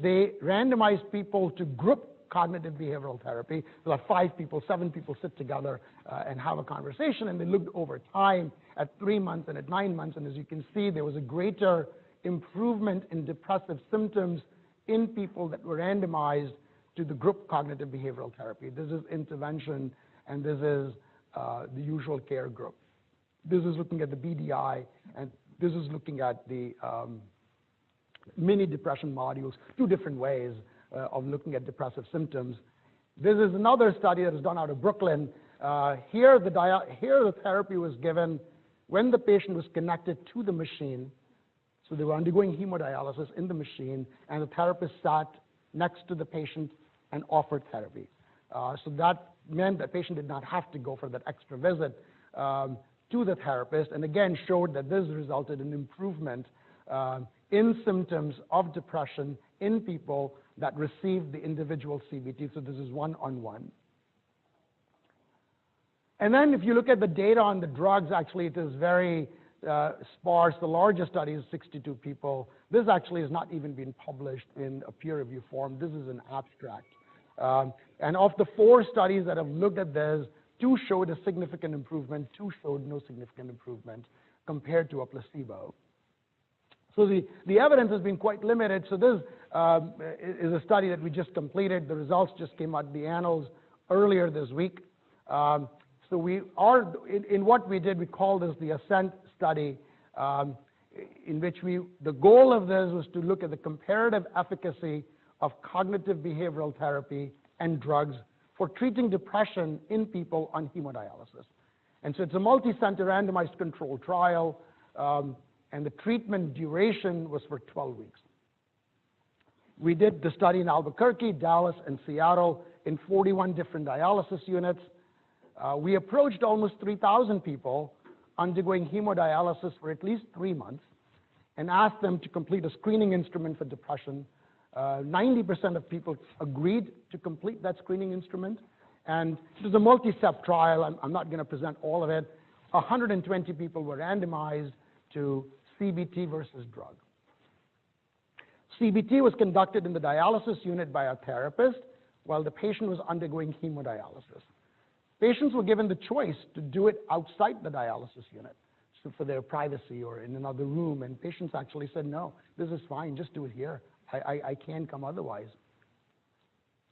Speaker 2: they randomized people to group cognitive behavioral therapy. About 5 people, 7 people sit together and have a conversation, and they looked over time at 3 months and at 9 months, and as you can see, there was a greater improvement in depressive symptoms in people that were randomized to the group cognitive behavioral therapy. This is intervention, and this is the usual care group. This is looking at the BDI, and this is looking at the mini depression modules, 2 different ways of looking at depressive symptoms. This is another study that was done out of Brooklyn. Here the therapy was given when the patient was connected to the machine. So they were undergoing hemodialysis in the machine, and the therapist sat next to the patient and offered therapy. So that meant that patient did not have to go for that extra visit to the therapist, and again showed that this resulted in improvement in symptoms of depression in people that received the individual CBT. So this is one-on-one. And then if you look at the data on the drugs, actually it is very sparse. The largest study is 62 people. This actually has not even been published in a peer review form. This is an abstract. And of the 4 studies that have looked at this, 2 showed a significant improvement, 2 showed no significant improvement compared to a placebo. So the evidence has been quite limited. So this is a study that we just completed. The results just came out in the annals earlier this week. So we are, in what we did, we called this the ASCENT study, in which the goal of this was to look at the comparative efficacy of cognitive behavioral therapy and drugs for treating depression in people on hemodialysis. And so it's a multi-center randomized controlled trial, and the treatment duration was for 12 weeks. We did the study in Albuquerque, Dallas, and Seattle in 41 different dialysis units. We approached almost 3,000 people undergoing hemodialysis for at least 3 months and asked them to complete a screening instrument for depression. 90% of people agreed to complete that screening instrument. And it was a multi-step trial. I'm not going to present all of it. 120 people were randomized to CBT versus drug. CBT was conducted in the dialysis unit by a therapist while the patient was undergoing hemodialysis. Patients were given the choice to do it outside the dialysis unit, so for their privacy or in another room, and patients actually said, no, this is fine, just do it here. I can't come otherwise.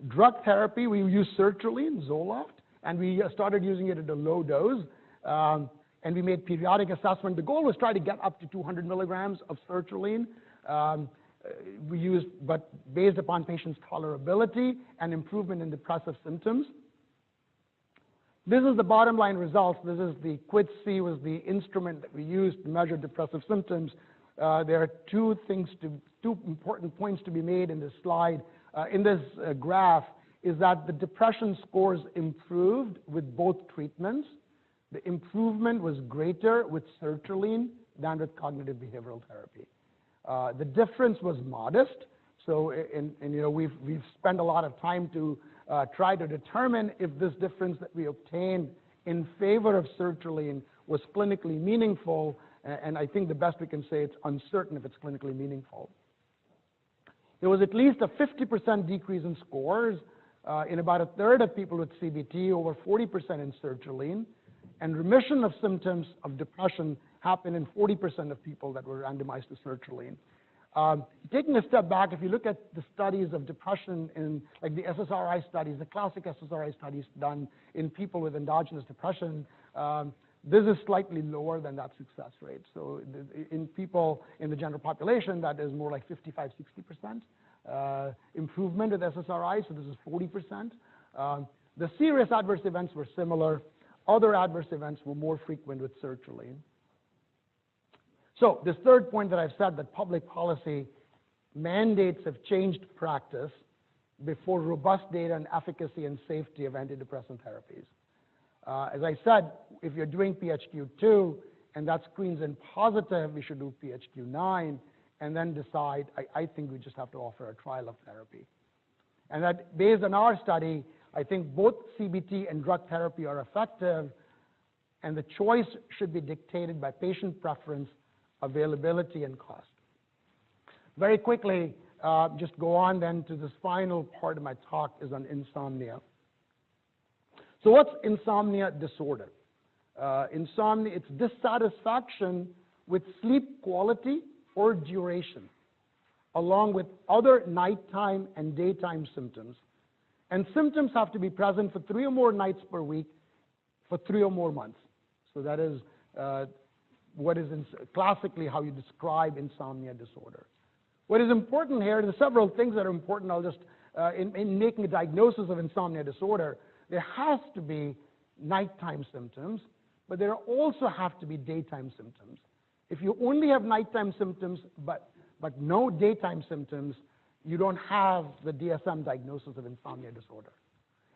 Speaker 2: Drug therapy, we used sertraline, Zoloft, and we started using it at a low dose, and we made periodic assessment. The goal was try to get up to 200 milligrams of sertraline. We used, but based upon patients' tolerability and improvement in depressive symptoms. This is the bottom line results. This is the QIDS-C was the instrument that we used to measure depressive symptoms. There are 2 important points to be made in this slide. In this graph is that the depression scores improved with both treatments. The improvement was greater with sertraline than with cognitive behavioral therapy. The difference was modest. So, we've spent a lot of time to try to determine if this difference that we obtained in favor of sertraline was clinically meaningful, and I think the best we can say it's uncertain if it's clinically meaningful. There was at least a 50% decrease in scores in about a third of people with CBT, over 40% in sertraline, and remission of symptoms of depression happened in 40% of people that were randomized to sertraline. Taking a step back, if you look at the studies of depression in, like the SSRI studies, the classic SSRI studies done in people with endogenous depression, this is slightly lower than that success rate. So in people in the general population, that is more like 55, 60% improvement with SSRI, so this is 40%. The serious adverse events were similar. Other adverse events were more frequent with sertraline. So this third point that I've said, that public policy mandates have changed practice before robust data on efficacy and safety of antidepressant therapies. As I said, if you're doing PHQ-2 and that screens in positive, we should do PHQ-9 and then decide. I think we just have to offer a trial of therapy. And that based on our study, I think both CBT and drug therapy are effective, and the choice should be dictated by patient preference, availability, and cost. Very quickly, just go on then to this final part of my talk is on insomnia. So what's insomnia disorder? Insomnia, it's dissatisfaction with sleep quality or duration, along with other nighttime and daytime symptoms. And symptoms have to be present for 3 or more nights per week for 3 or more months. So that is what is classically how you describe insomnia disorder. What is important here, there are several things that are important. I'll just, in making a diagnosis of insomnia disorder, there has to be nighttime symptoms, but there also have to be daytime symptoms. If you only have nighttime symptoms but no daytime symptoms, you don't have the DSM diagnosis of insomnia disorder.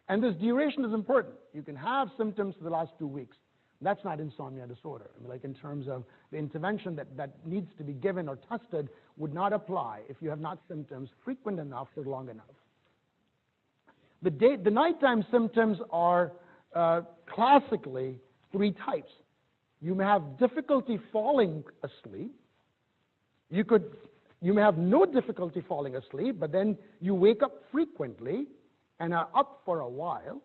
Speaker 2: And this duration is important. You can have symptoms for the last 2 weeks. That's not insomnia disorder. I mean, like in terms of the intervention that needs to be given or tested would not apply if you have not symptoms frequent enough for long enough. The nighttime symptoms are classically 3 types. You may have difficulty falling asleep. You may have no difficulty falling asleep, but then you wake up frequently and are up for a while.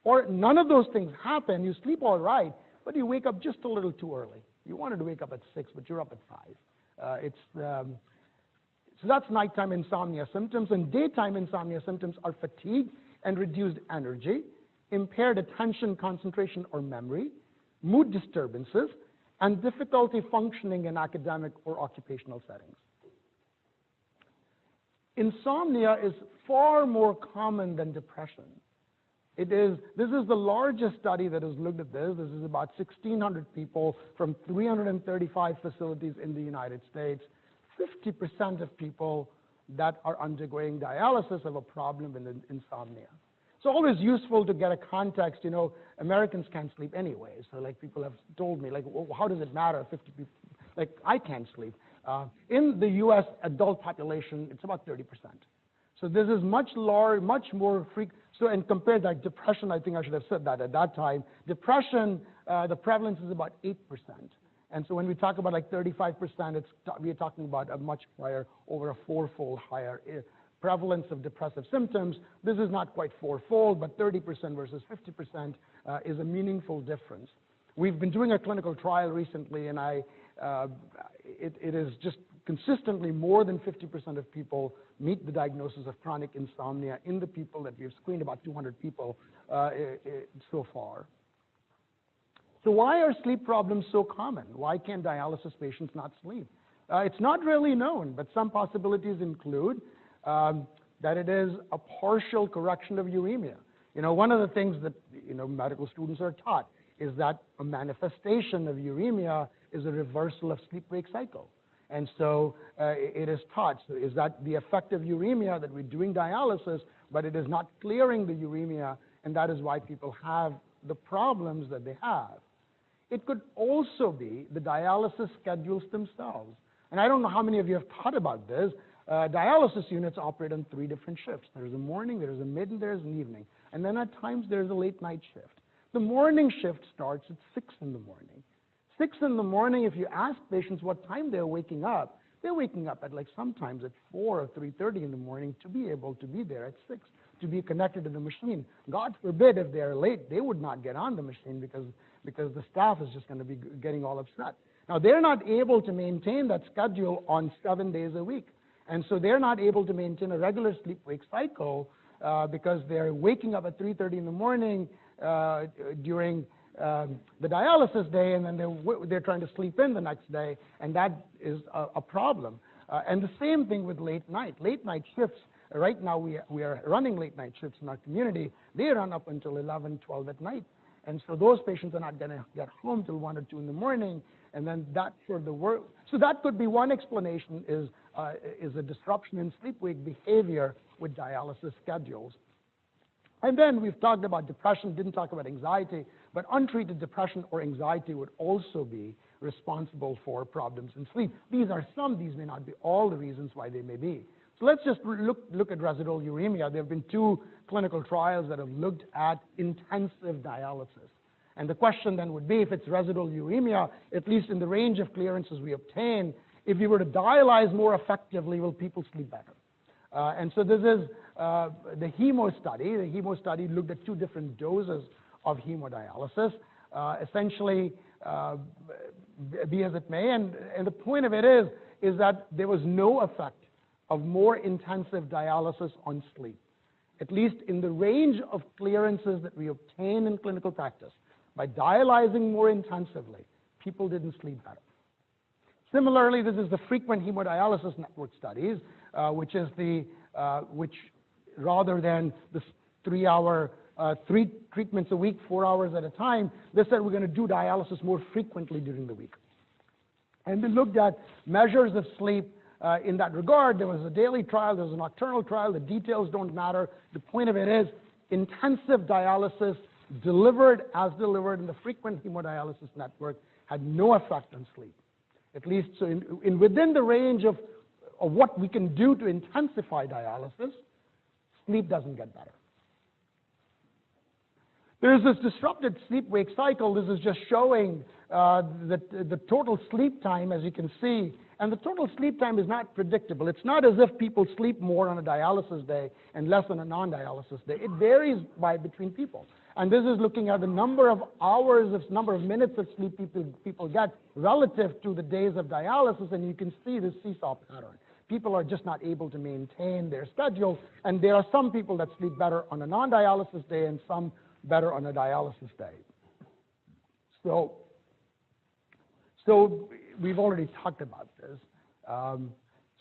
Speaker 2: Or none of those things happen. You sleep all right, but you wake up just a little too early. You wanted to wake up at 6, but you're up at 5. So that's nighttime insomnia symptoms. And daytime insomnia symptoms are fatigue and reduced energy, impaired attention, concentration, or memory, mood disturbances, and difficulty functioning in academic or occupational settings. Insomnia is far more common than depression. This is the largest study that has looked at this. This is about 1,600 people from 335 facilities in the United States. 50% of people that are undergoing dialysis have a problem with insomnia. It's always useful to get a context. You know, Americans can't sleep anyway. So like people have told me, like, well, how does it matter? 50 people, like I can't sleep. In the U.S. adult population, it's about 30%. So this is much more frequent. So and compared to like depression, I think I should have said that at that time. Depression, the prevalence is about 8%. And so when we talk about like 35%, we are talking about a much higher, over a 4-fold higher prevalence of depressive symptoms. This is not quite 4-fold, but 30% versus 50% is a meaningful difference. We've been doing a clinical trial recently, and it is just consistently more than 50% of people meet the diagnosis of chronic insomnia in the people that we've screened, about 200 people so far. So why are sleep problems so common? Why can dialysis patients not sleep? It's not really known, but some possibilities include that it is a partial correction of uremia. You know, one of the things that medical students are taught is that a manifestation of uremia is a reversal of sleep-wake cycle. And so it is taught. So is that the effect of uremia that we're doing dialysis, but it is not clearing the uremia, and that is why people have the problems that they have. It could also be the dialysis schedules themselves. And I don't know how many of you have thought about this. Dialysis units operate on 3 different shifts. There's a morning, there's a mid, and there's an evening. And then at times there's a late night shift. The morning shift starts at 6 in the morning. 6 in the morning, if you ask patients what time they're waking up at like sometimes at 4 or 3:30 in the morning to be able to be there at 6, to be connected to the machine. God forbid if they're late, they would not get on the machine because the staff is just going to be getting all upset. Now, they're not able to maintain that schedule on 7 days a week. And so they're not able to maintain a regular sleep-wake cycle because they're waking up at 3:30 in the morning during the dialysis day, and then they're trying to sleep in the next day, and that is a problem. And the same thing with late night. Late night shifts, right now we are running late night shifts in our community. They run up until 11, 12 at night. And so those patients are not going to get home till 1 or 2 in the morning, and then that for the work. So that could be one explanation, is a disruption in sleep-wake behavior with dialysis schedules. And then we've talked about depression, didn't talk about anxiety, but untreated depression or anxiety would also be responsible for problems in sleep. These are some, these may not be all the reasons why they may be. So let's just look at residual uremia. There have been 2 clinical trials that have looked at intensive dialysis. And the question then would be, if it's residual uremia, at least in the range of clearances we obtain, if you were to dialyze more effectively, will people sleep better? And so this is the HEMO study. The HEMO study looked at 2 different doses of hemodialysis. Essentially, be as it may, and the point of it is that there was no effect of more intensive dialysis on sleep, at least in the range of clearances that we obtain in clinical practice. By dialyzing more intensively, people didn't sleep better. Similarly, this is the frequent hemodialysis network studies, which rather than the 3-hour, 3 treatments a week, 4 hours at a time, they said we're going to do dialysis more frequently during the week. And they looked at measures of sleep in that regard. There was a daily trial, there was a nocturnal trial, the details don't matter. The point of it is intensive dialysis delivered in the frequent hemodialysis network had no effect on sleep. At least so within the range of what we can do to intensify dialysis, sleep doesn't get better. There's this disrupted sleep-wake cycle. This is just showing the total sleep time, as you can see. And the total sleep time is not predictable. It's not as if people sleep more on a dialysis day and less on a non-dialysis day. It varies between people. And this is looking at the number of hours, number of minutes of sleep people get relative to the days of dialysis, and you can see this seesaw pattern. People are just not able to maintain their schedule, and there are some people that sleep better on a non-dialysis day and some better on a dialysis day. So we've already talked about this.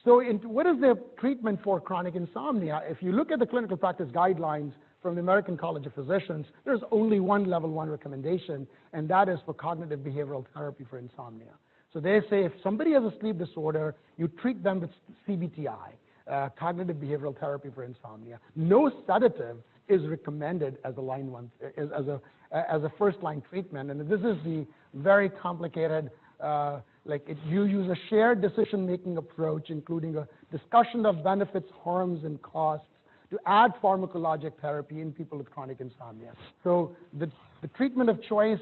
Speaker 2: What is the treatment for chronic insomnia? If you look at the clinical practice guidelines from the American College of Physicians, there's only one level 1 recommendation, and that is for cognitive behavioral therapy for insomnia. So they say if somebody has a sleep disorder, you treat them with CBTI, cognitive behavioral therapy for insomnia. No sedative is recommended as a line 1, as a first-line treatment, and this is the very complicated. You use a shared decision-making approach, including a discussion of benefits, harms, and costs, to add pharmacologic therapy in people with chronic insomnia. So the treatment of choice,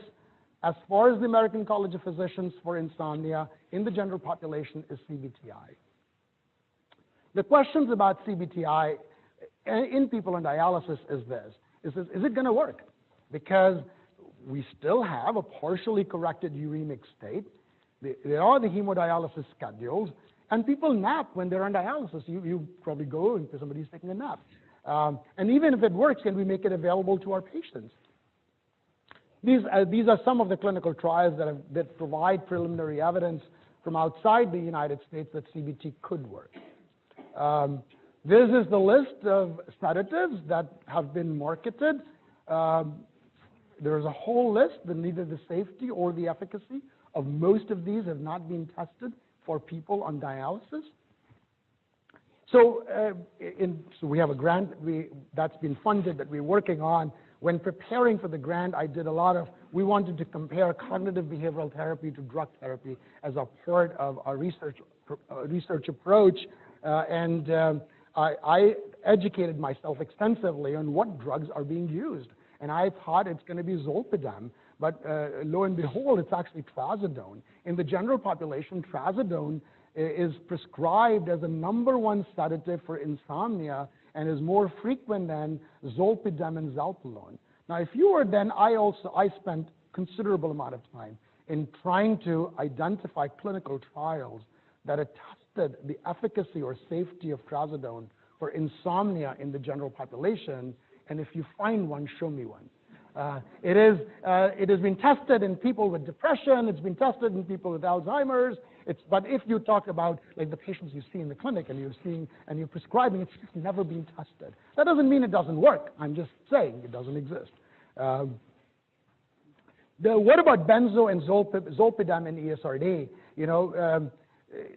Speaker 2: as far as the American College of Physicians for insomnia in the general population, is CBTI. The questions about CBTI in people on dialysis is this. Is it going to work? Because we still have a partially corrected uremic state. There are the hemodialysis schedules, and people nap when they're on dialysis. You probably go and somebody's taking a nap. And even if it works, can we make it available to our patients? These are some of the clinical trials that provide preliminary evidence from outside the United States that CBT could work. This is the list of sedatives that have been marketed. There's a whole list, but neither the safety or the efficacy of most of these have not been tested for people on dialysis. So we have a grant that's been funded that we're working on. When preparing for the grant, we wanted to compare cognitive behavioral therapy to drug therapy as a part of our research approach. I educated myself extensively on what drugs are being used. And I thought it's going to be zolpidem, but lo and behold, it's actually trazodone. In the general population, trazodone is prescribed as a #1 sedative for insomnia and is more frequent than zolpidem and zalpulone. Now, if you were then, I spent considerable amount of time in trying to identify clinical trials that had tested the efficacy or safety of trazodone for insomnia in the general population, and if you find one, show me one. It has been tested in people with depression, it's been tested in people with Alzheimer's, but if you talk about like the patients you see in the clinic and you're prescribing, it's just never been tested. That doesn't mean it doesn't work, I'm just saying it doesn't exist. What about benzo and zolpidem in ESRD?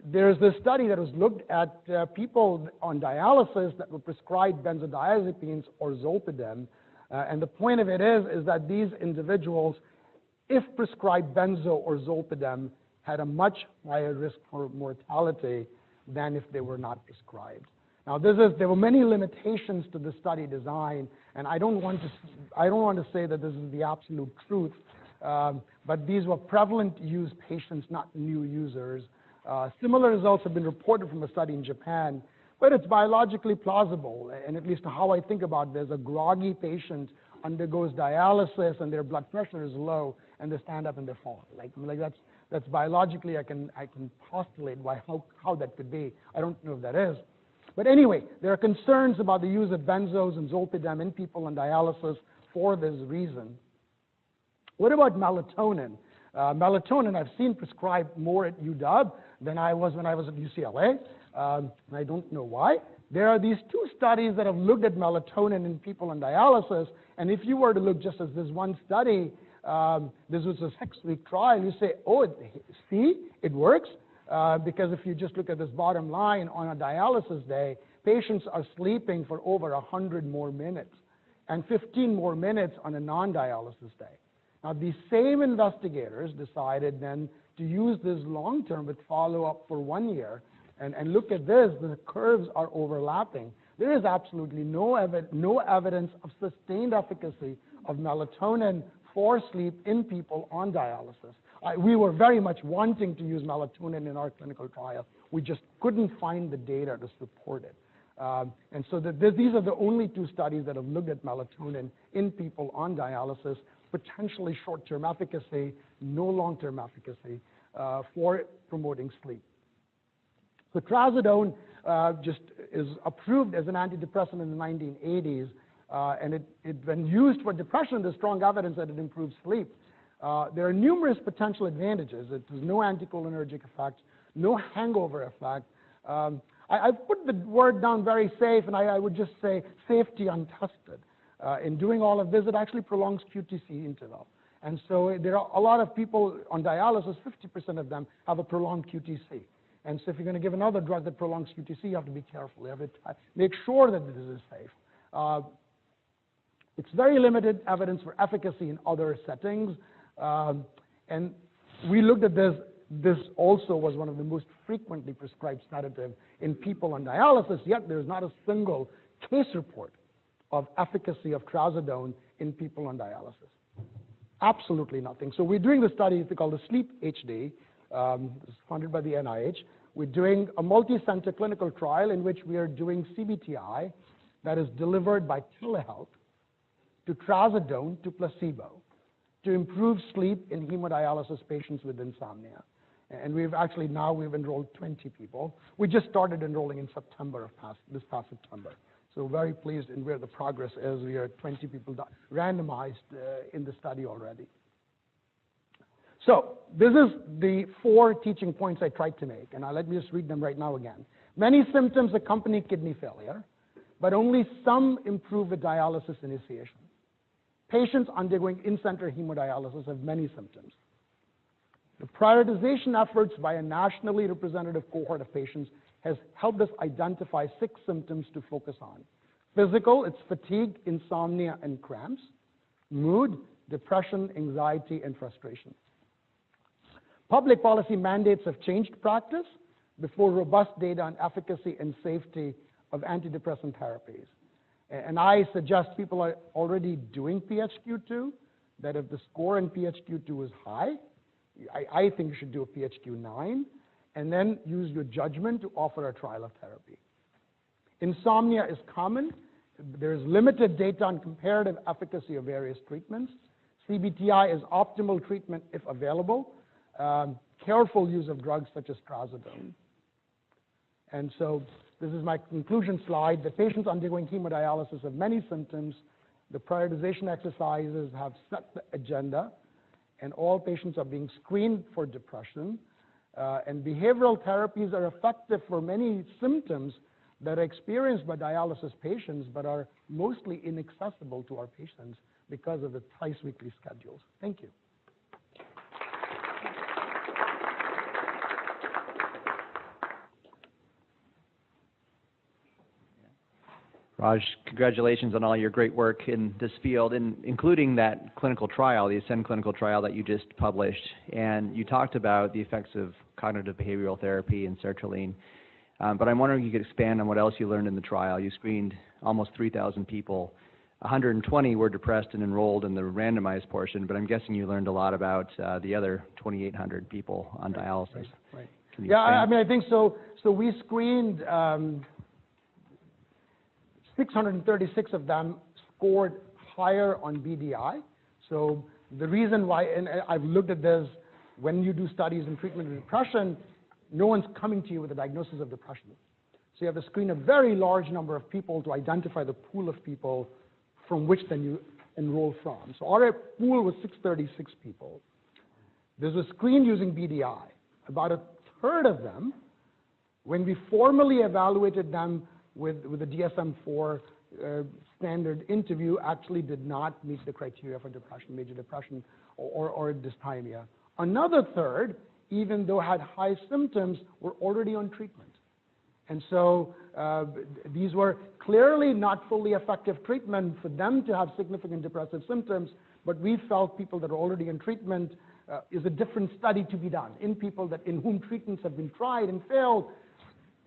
Speaker 2: There's this study that was looked at people on dialysis that were prescribed benzodiazepines or zolpidem, and the point of it is that these individuals, if prescribed benzo or zolpidem, had a much higher risk for mortality than if they were not prescribed. Now, there were many limitations to the study design, and I don't want to say that this is the absolute truth, but these were prevalent use patients, not new users. Similar results have been reported from a study in Japan, but it's biologically plausible, and at least how I think about this, a groggy patient undergoes dialysis and their blood pressure is low, and they stand up and they fall. Like that's biologically, I can postulate how that could be. I don't know if that is. But anyway, there are concerns about the use of benzos and zolpidem in people on dialysis for this reason. What about melatonin? Melatonin I've seen prescribed more at UW than I was when I was at UCLA. I don't know why. There are these two studies that have looked at melatonin in people on dialysis, and if you were to look just as this one study, this was a 6-week trial, you say, oh, see, it works? Because if you just look at this bottom line, on a dialysis day, patients are sleeping for over 100 more minutes and 15 more minutes on a non-dialysis day. Now, these same investigators decided then to use this long-term with follow-up for 1 year, and look at this, the curves are overlapping. There is absolutely no evidence of sustained efficacy of melatonin for sleep in people on dialysis. We were very much wanting to use melatonin in our clinical trial. We just couldn't find the data to support it. And so these are the only two studies that have looked at melatonin in people on dialysis, potentially short-term efficacy, no long-term efficacy for promoting sleep. So trazodone just is approved as an antidepressant in the 1980s, and when used for depression, there's strong evidence that it improves sleep. There are numerous potential advantages. It has no anticholinergic effect, no hangover effect. I put the word down very safe, and I would just say safety untested. In doing all of this, it actually prolongs QTC interval. And so there are a lot of people on dialysis, 50% of them have a prolonged QTC. And so if you're going to give another drug that prolongs QTC, you have to be careful. You have to make sure that this is safe. It's very limited evidence for efficacy in other settings. And we looked at this. This also was one of the most frequently prescribed sedative in people on dialysis, yet there's not a single case report of efficacy of trazodone in people on dialysis. Absolutely nothing. So we're doing the study called the SLEEP HD. It's funded by the NIH. We're doing a multi-center clinical trial in which we are doing CBTI that is delivered by telehealth to trazodone to placebo to improve sleep in hemodialysis patients with insomnia. And we've enrolled 20 people. We just started enrolling in September this past September. So very pleased in where the progress is. We are 20 people randomized in the study already. So this is the 4 teaching points I tried to make, and let me just read them right now again. Many symptoms accompany kidney failure, but only some improve with dialysis initiation. Patients undergoing in-center hemodialysis have many symptoms. The prioritization efforts by a nationally representative cohort of patients has helped us identify 6 symptoms to focus on. Physical, it's fatigue, insomnia, and cramps. Mood, depression, anxiety, and frustration. Public policy mandates have changed practice before robust data on efficacy and safety of antidepressant therapies. And I suggest people are already doing PHQ-2, that if the score in PHQ-2 is high, I think you should do a PHQ-9, and then use your judgment to offer a trial of therapy. Insomnia is common. There is limited data on comparative efficacy of various treatments. CBTI is optimal treatment if available, careful use of drugs such as trazodone. And so this is my conclusion slide. The patients undergoing hemodialysis have many symptoms. The prioritization exercises have set the agenda, and all patients are being screened for depression. And behavioral therapies are effective for many symptoms that are experienced by dialysis patients but are mostly inaccessible to our patients because of the twice-weekly schedules. Thank you.
Speaker 3: Raj, congratulations on all your great work in this field, including that clinical trial, the Ascend clinical trial that you just published. And you talked about the effects of cognitive behavioral therapy and sertraline. But I'm wondering if you could expand on what else you learned in the trial. You screened almost 3,000 people. 120 were depressed and enrolled in the randomized portion, but I'm guessing you learned a lot about the other 2,800 people on dialysis.
Speaker 2: Right.
Speaker 3: Yeah,
Speaker 2: I mean, I think so. So we screened 636 of them scored higher on BDI. So the reason why, and I've looked at this, when you do studies in treatment of depression, no one's coming to you with a diagnosis of depression. So you have to screen a very large number of people to identify the pool of people from which then you enroll from. So our pool was 636 people. This was screened using BDI. About a third of them, when we formally evaluated them with the DSM-4 standard interview, actually did not meet the criteria for depression, major depression, or dysthymia. Another third, even though had high symptoms, were already on treatment. And so these were clearly not fully effective treatment for them to have significant depressive symptoms, but we felt people that are already in treatment is a different study to be done. In people that in whom treatments have been tried and failed,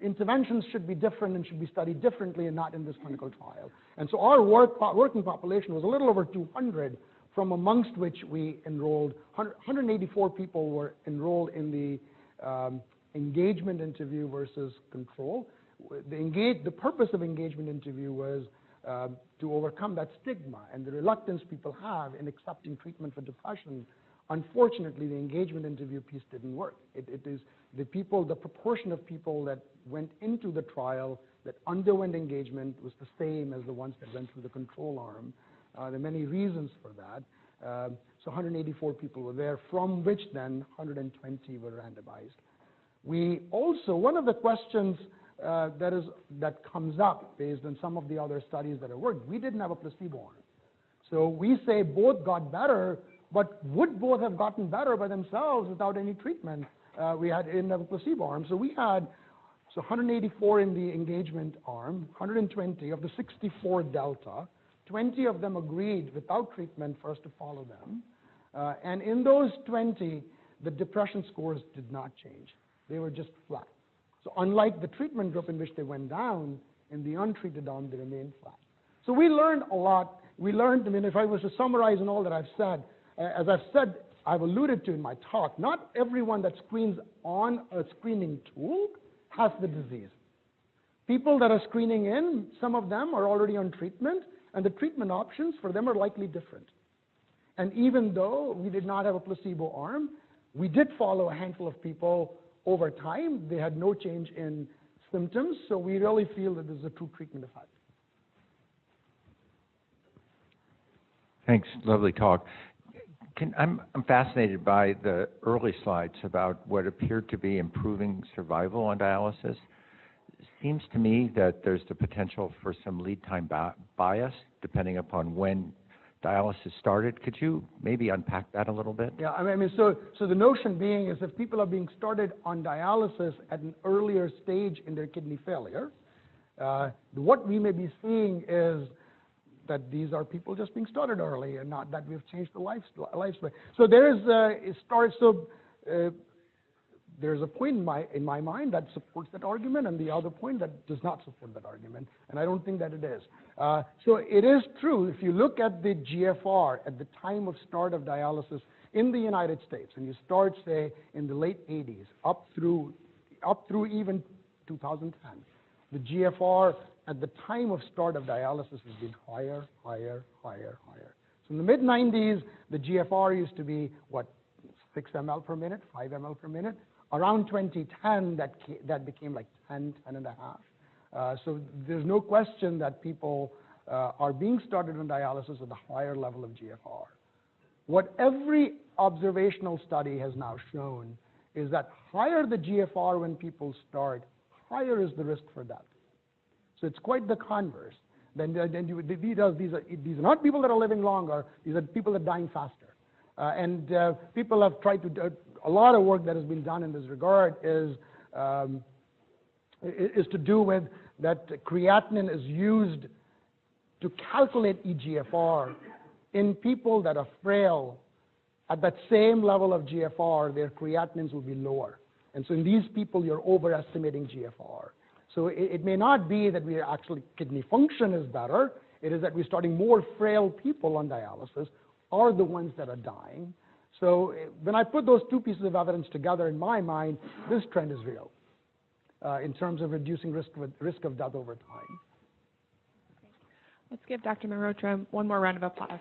Speaker 2: interventions should be different and should be studied differently and not in this clinical trial. And so our working population was a little over 200, from amongst which we enrolled 184 people were enrolled in the engagement interview versus control. The purpose of engagement interview was to overcome that stigma and the reluctance people have in accepting treatment for depression. Unfortunately, the engagement interview piece didn't work. It is the proportion of people that went into the trial that underwent engagement was the same as the ones that went through the control arm. There are many reasons for that. So 184 people were there, from which then 120 were randomized. We also, one of the questions that comes up based on some of the other studies that have worked, we didn't have a placebo arm. So we say both got better, but would both have gotten better by themselves without any treatment? We didn't have a placebo arm. So we had 184 in the engagement arm, 120 of the 64 delta. 20 of them agreed without treatment for us to follow them. And in those 20, the depression scores did not change. They were just flat. So unlike the treatment group in which they went down, in the untreated arm, they remained flat. So we learned a lot. We learned, I mean, if I was to summarize in all that I've said, as I've said, I've alluded to in my talk, not everyone that screens on a screening tool has the disease. People that are screening in, some of them are already on treatment, and the treatment options for them are likely different. And even though we did not have a placebo arm, we did follow a handful of people over time. They had no change in symptoms, so we really feel that this is a true treatment effect.
Speaker 4: Thanks, lovely talk. I'm fascinated by the early slides about what appeared to be improving survival on dialysis. It seems to me that there's the potential for some lead time bias depending upon when dialysis started. Could you maybe unpack that a little bit?
Speaker 2: Yeah, I mean, so the notion being is if people are being started on dialysis at an earlier stage in their kidney failure, what we may be seeing is that these are people just being started early and not that we've changed the lifespan. So there's a point in my mind that supports that argument and the other point that does not support that argument, and I don't think that it is. So it is true, if you look at the GFR at the time of start of dialysis in the United States, and you start, say, in the late 80s, up through even 2010, the GFR at the time of start of dialysis has been higher, higher, higher, higher. So in the mid-90s, the GFR used to be, 6 ml per minute, 5 ml per minute. Around 2010, that became like 10, 10 and a half. So there's no question that people are being started on dialysis with a higher level of GFR. What every observational study has now shown is that higher the GFR when people start, higher is the risk for death. So it's quite the converse. These are not people that are living longer, these are people that are dying faster. And people have tried to do a lot of work that has been done in this regard is to do with that creatinine is used to calculate eGFR in people that are frail. At that same level of GFR, their creatinines will be lower. And so in these people, you're overestimating GFR. So it may not be that we actually kidney function is better. It is that we're starting more frail people on dialysis are the ones that are dying. So when I put those two pieces of evidence together in my mind, this trend is real in terms of reducing risk of death over time.
Speaker 1: Let's give Dr. Mehrotra one more round of applause.